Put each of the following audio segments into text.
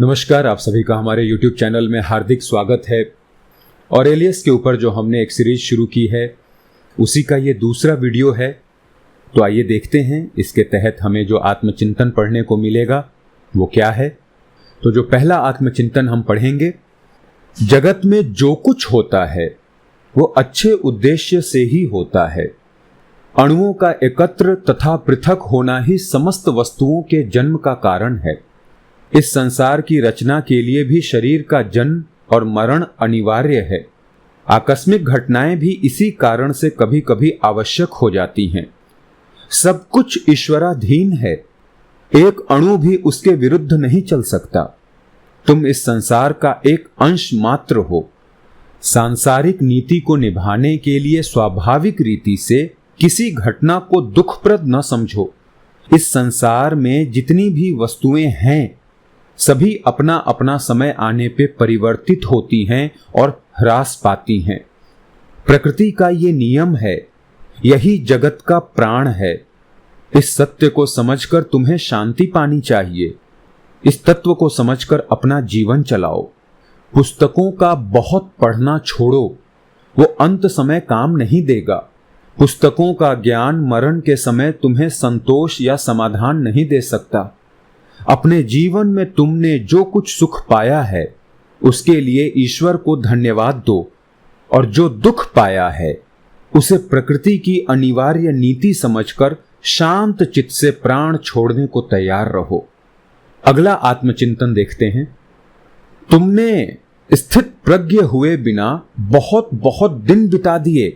नमस्कार, आप सभी का हमारे YouTube चैनल में हार्दिक स्वागत है। ऑरेलियस के ऊपर जो हमने एक सीरीज शुरू की है उसी का ये दूसरा वीडियो है। तो आइए देखते हैं इसके तहत हमें जो आत्मचिंतन पढ़ने को मिलेगा वो क्या है। तो जो पहला आत्मचिंतन हम पढ़ेंगे, जगत में जो कुछ होता है वो अच्छे उद्देश्य से ही होता है। अणुओं का एकत्र तथा पृथक होना ही समस्त वस्तुओं के जन्म का कारण है। इस संसार की रचना के लिए भी शरीर का जन्म और मरण अनिवार्य है। आकस्मिक घटनाएं भी इसी कारण से कभी कभी आवश्यक हो जाती हैं। सब कुछ ईश्वराधीन है, एक अणु भी उसके विरुद्ध नहीं चल सकता। तुम इस संसार का एक अंश मात्र हो। सांसारिक नीति को निभाने के लिए स्वाभाविक रीति से किसी घटना को दुखप्रद न समझो। इस संसार में जितनी भी वस्तुएं हैं सभी अपना अपना समय आने पे परिवर्तित होती हैं और ह्रास पाती हैं। प्रकृति का ये नियम है, यही जगत का प्राण है। इस सत्य को समझकर तुम्हें शांति पानी चाहिए। इस तत्व को समझकर अपना जीवन चलाओ। पुस्तकों का बहुत पढ़ना छोड़ो, वो अंत समय काम नहीं देगा। पुस्तकों का ज्ञान मरण के समय तुम्हें संतोष या समाधान नहीं दे सकता। अपने जीवन में तुमने जो कुछ सुख पाया है उसके लिए ईश्वर को धन्यवाद दो, और जो दुख पाया है उसे प्रकृति की अनिवार्य नीति समझकर शांत चित्त से प्राण छोड़ने को तैयार रहो। अगला आत्मचिंतन देखते हैं। तुमने स्थित प्रज्ञ हुए बिना बहुत बहुत दिन बिता दिए,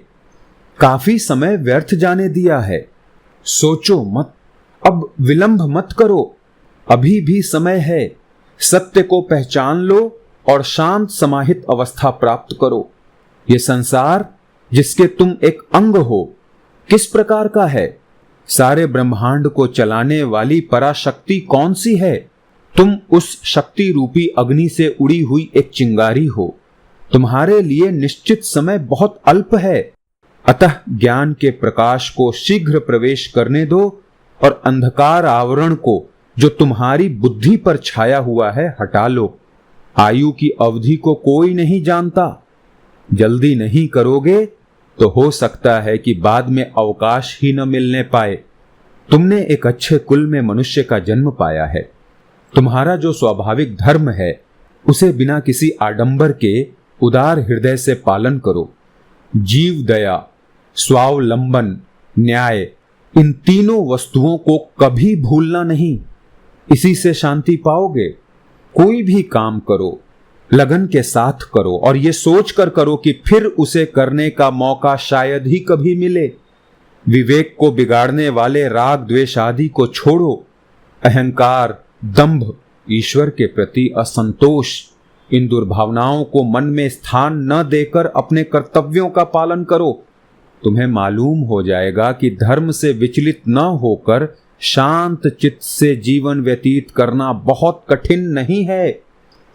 काफी समय व्यर्थ जाने दिया है। सोचो मत, अब विलंब मत करो, अभी भी समय है। सत्य को पहचान लो और शांत समाहित अवस्था प्राप्त करो। ये संसार जिसके तुम एक अंग हो किस प्रकार का है? सारे ब्रह्मांड को चलाने वाली पराशक्ति कौन सी है? तुम उस शक्ति रूपी अग्नि से उड़ी हुई एक चिंगारी हो। तुम्हारे लिए निश्चित समय बहुत अल्प है, अतः ज्ञान के प्रकाश को शीघ्र प्रवेश करने दो और अंधकार आवरण को जो तुम्हारी बुद्धि पर छाया हुआ है हटा लो। आयु की अवधि को कोई नहीं जानता। जल्दी नहीं करोगे तो हो सकता है कि बाद में अवकाश ही न मिलने पाए। तुमने एक अच्छे कुल में मनुष्य का जन्म पाया है। तुम्हारा जो स्वाभाविक धर्म है उसे बिना किसी आडंबर के उदार हृदय से पालन करो। जीव दया, स्वावलंबन, न्याय, इन तीनों वस्तुओं को कभी भूलना नहीं। इसी से शांति पाओगे। कोई भी काम करो लगन के साथ करो और ये सोच कर करो कि फिर उसे करने का मौका शायद ही कभी मिले। विवेक को बिगाड़ने वाले राग द्वेष आदि को छोड़ो। अहंकार, दंभ, ईश्वर के प्रति असंतोष, इन दुर्भावनाओं को मन में स्थान न देकर अपने कर्तव्यों का पालन करो। तुम्हें मालूम हो जाएगा कि धर्म से विचलित न होकर शांत चित्त से जीवन व्यतीत करना बहुत कठिन नहीं है।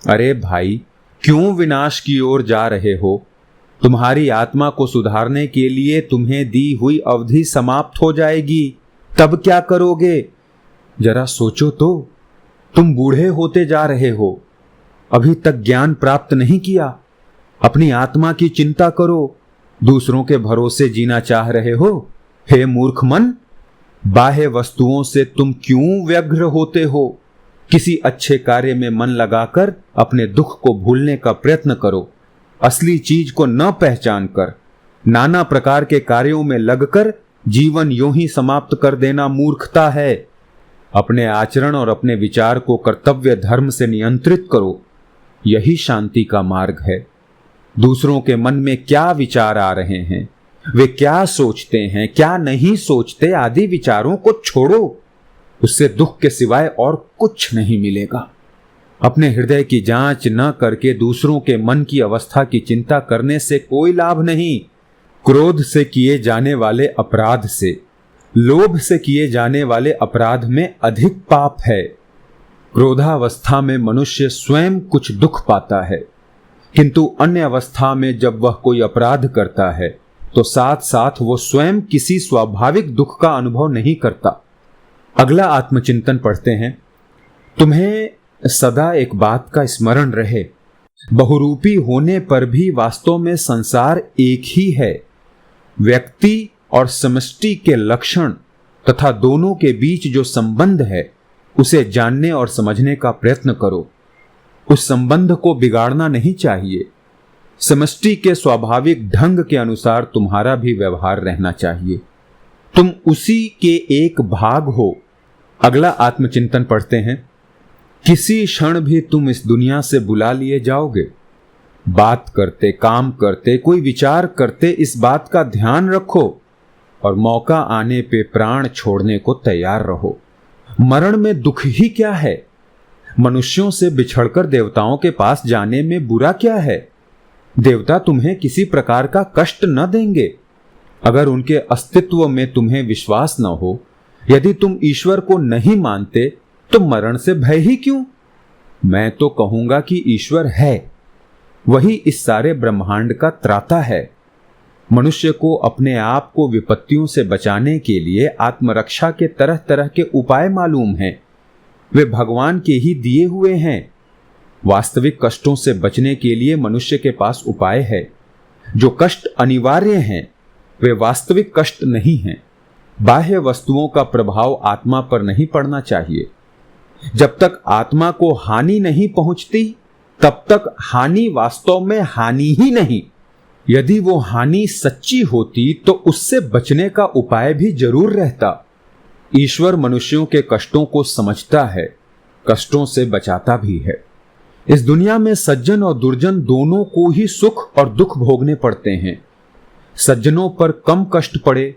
अरे भाई, क्यों विनाश की ओर जा रहे हो? तुम्हारी आत्मा को सुधारने के लिए तुम्हें दी हुई अवधि समाप्त हो जाएगी, तब क्या करोगे? जरा सोचो तो, तुम बूढ़े होते जा रहे हो, अभी तक ज्ञान प्राप्त नहीं किया। अपनी आत्मा की चिंता करो, दूसरों के भरोसे जीना चाह रहे हो। हे मूर्ख मन, बाह्य वस्तुओं से तुम क्यों व्यग्र होते हो? किसी अच्छे कार्य में मन लगाकर अपने दुख को भूलने का प्रयत्न करो। असली चीज को न पहचान कर नाना प्रकार के कार्यों में लगकर जीवन यूं ही समाप्त कर देना मूर्खता है। अपने आचरण और अपने विचार को कर्तव्य धर्म से नियंत्रित करो, यही शांति का मार्ग है। दूसरों के मन में क्या विचार आ रहे हैं, वे क्या सोचते हैं, क्या नहीं सोचते, आदि विचारों को छोड़ो। उससे दुख के सिवाय और कुछ नहीं मिलेगा। अपने हृदय की जांच न करके दूसरों के मन की अवस्था की चिंता करने से कोई लाभ नहीं। क्रोध से किए जाने वाले अपराध से, लोभ से किए जाने वाले अपराध में अधिक पाप है। क्रोधावस्था में मनुष्य स्वयं कुछ दुख पाता है, किंतु अन्य अवस्था में जब वह कोई अपराध करता है तो साथ साथ वो स्वयं किसी स्वाभाविक दुख का अनुभव नहीं करता। अगला आत्मचिंतन पढ़ते हैं। तुम्हें सदा एक बात का स्मरण रहे, बहुरूपी होने पर भी वास्तव में संसार एक ही है। व्यक्ति और समष्टि के लक्षण तथा दोनों के बीच जो संबंध है उसे जानने और समझने का प्रयत्न करो। उस संबंध को बिगाड़ना नहीं चाहिए। समष्टि के स्वाभाविक ढंग के अनुसार तुम्हारा भी व्यवहार रहना चाहिए। तुम उसी के एक भाग हो। अगला आत्मचिंतन पढ़ते हैं। किसी क्षण भी तुम इस दुनिया से बुला लिए जाओगे। बात करते, काम करते, कोई विचार करते इस बात का ध्यान रखो और मौका आने पे प्राण छोड़ने को तैयार रहो। मरण में दुख ही क्या है? मनुष्यों से बिछड़कर देवताओं के पास जाने में बुरा क्या है? देवता तुम्हें किसी प्रकार का कष्ट न देंगे। अगर उनके अस्तित्व में तुम्हें विश्वास न हो, यदि तुम ईश्वर को नहीं मानते, तो मरण से भय ही क्यों? मैं तो कहूंगा कि ईश्वर है, वही इस सारे ब्रह्मांड का त्राता है। मनुष्य को अपने आप को विपत्तियों से बचाने के लिए आत्मरक्षा के तरह तरह के उपाय मालूम हैं। वे भगवान के ही दिए हुए हैं। वास्तविक कष्टों से बचने के लिए मनुष्य के पास उपाय है। जो कष्ट अनिवार्य हैं, वे वास्तविक कष्ट नहीं हैं। बाह्य वस्तुओं का प्रभाव आत्मा पर नहीं पड़ना चाहिए। जब तक आत्मा को हानि नहीं पहुंचती, तब तक हानि वास्तव में हानि ही नहीं। यदि वो हानि सच्ची होती तो उससे बचने का उपाय भी जरूर रहता। ईश्वर मनुष्यों के कष्टों को समझता है, कष्टों से बचाता भी है। इस दुनिया में सज्जन और दुर्जन दोनों को ही सुख और दुख भोगने पड़ते हैं। सज्जनों पर कम कष्ट पड़े,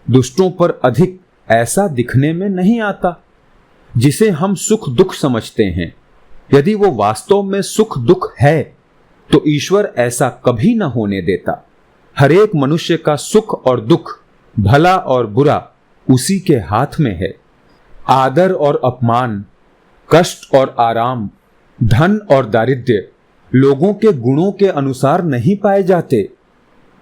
दुष्टों पर अधिक, ऐसा दिखने में नहीं आता। जिसे हम सुख दुख समझते हैं, यदि वो वास्तव में सुख दुख है तो ईश्वर ऐसा कभी न होने देता। हर एक मनुष्य का सुख और दुख, भला और बुरा उसी के हाथ में है। आदर और अपमान, कष्ट और आराम, धन और दारिद्र्य लोगों के गुणों के अनुसार नहीं पाए जाते।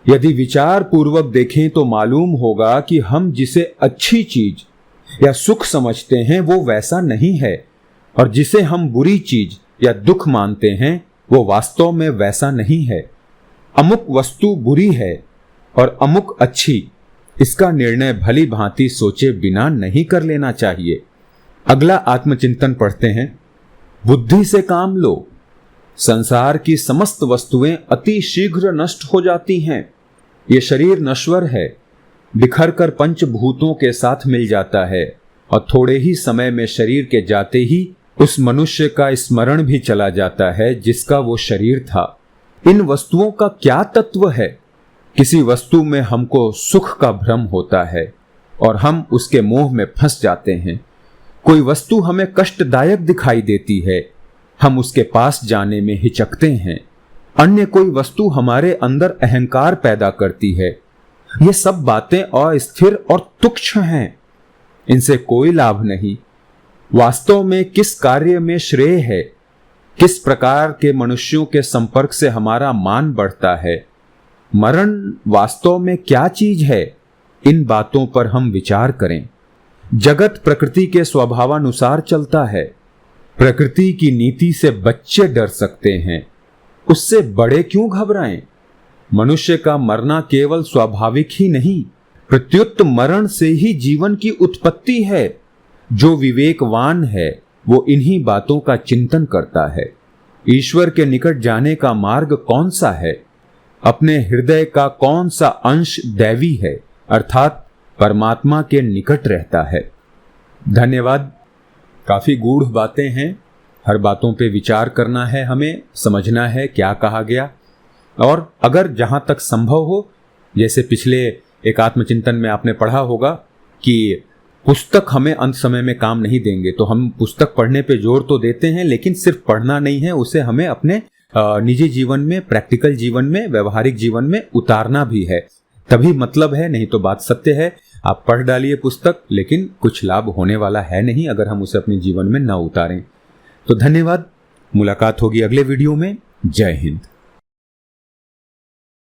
यदि विचार पूर्वक देखें तो मालूम होगा कि हम जिसे अच्छी चीज या सुख समझते हैं वो वैसा नहीं है, और जिसे हम बुरी चीज या दुख मानते हैं वो वास्तव में वैसा नहीं है। अमुक वस्तु बुरी है और अमुक अच्छी, इसका निर्णय भली भांति सोचे बिना नहीं कर लेना चाहिए। अगला आत्मचिंतन पढ़ते हैं। बुद्धि से काम लो। संसार की समस्त वस्तुएं अति शीघ्र नष्ट हो जाती हैं। ये शरीर नश्वर है, बिखर कर पंचभूतों के साथ मिल जाता है और थोड़े ही समय में शरीर के जाते ही उस मनुष्य का स्मरण भी चला जाता है जिसका वो शरीर था। इन वस्तुओं का क्या तत्व है? किसी वस्तु में हमको सुख का भ्रम होता है और हम उसके मोह में फंस जाते हैं। कोई वस्तु हमें कष्टदायक दिखाई देती है, हम उसके पास जाने में हिचकते हैं। अन्य कोई वस्तु हमारे अंदर अहंकार पैदा करती है। ये सब बातें अस्थिर और तुच्छ हैं, इनसे कोई लाभ नहीं। वास्तव में किस कार्य में श्रेय है, किस प्रकार के मनुष्यों के संपर्क से हमारा मान बढ़ता है, मरण वास्तव में क्या चीज है, इन बातों पर हम विचार करें। जगत प्रकृति के स्वभावानुसार चलता है। प्रकृति की नीति से बच्चे डर सकते हैं, उससे बड़े क्यों घबराएं? मनुष्य का मरना केवल स्वाभाविक ही नहीं, प्रत्युत मरण से ही जीवन की उत्पत्ति है। जो विवेकवान है वो इन्हीं बातों का चिंतन करता है। ईश्वर के निकट जाने का मार्ग कौन सा है? अपने हृदय का कौन सा अंश दैवी है, अर्थात परमात्मा के निकट रहता है। धन्यवाद। काफी गूढ़ बातें हैं, हर बातों पे विचार करना है, हमें समझना है क्या कहा गया। और अगर जहां तक संभव हो, जैसे पिछले एक आत्मचिंतन में आपने पढ़ा होगा कि पुस्तक हमें अंत समय में काम नहीं देंगे, तो हम पुस्तक पढ़ने पे जोर तो देते हैं, लेकिन सिर्फ पढ़ना नहीं है, उसे हमें अपने निजी जीवन में, प्रैक्टिकल जीवन में, व्यवहारिक जीवन में उतारना भी है, तभी मतलब है। नहीं तो बात सत्य है, आप पढ़ डालिए पुस्तक, लेकिन कुछ लाभ होने वाला है नहीं अगर हम उसे अपने जीवन में न उतारें। तो धन्यवाद। मुलाकात होगी अगले वीडियो में। जय हिंद।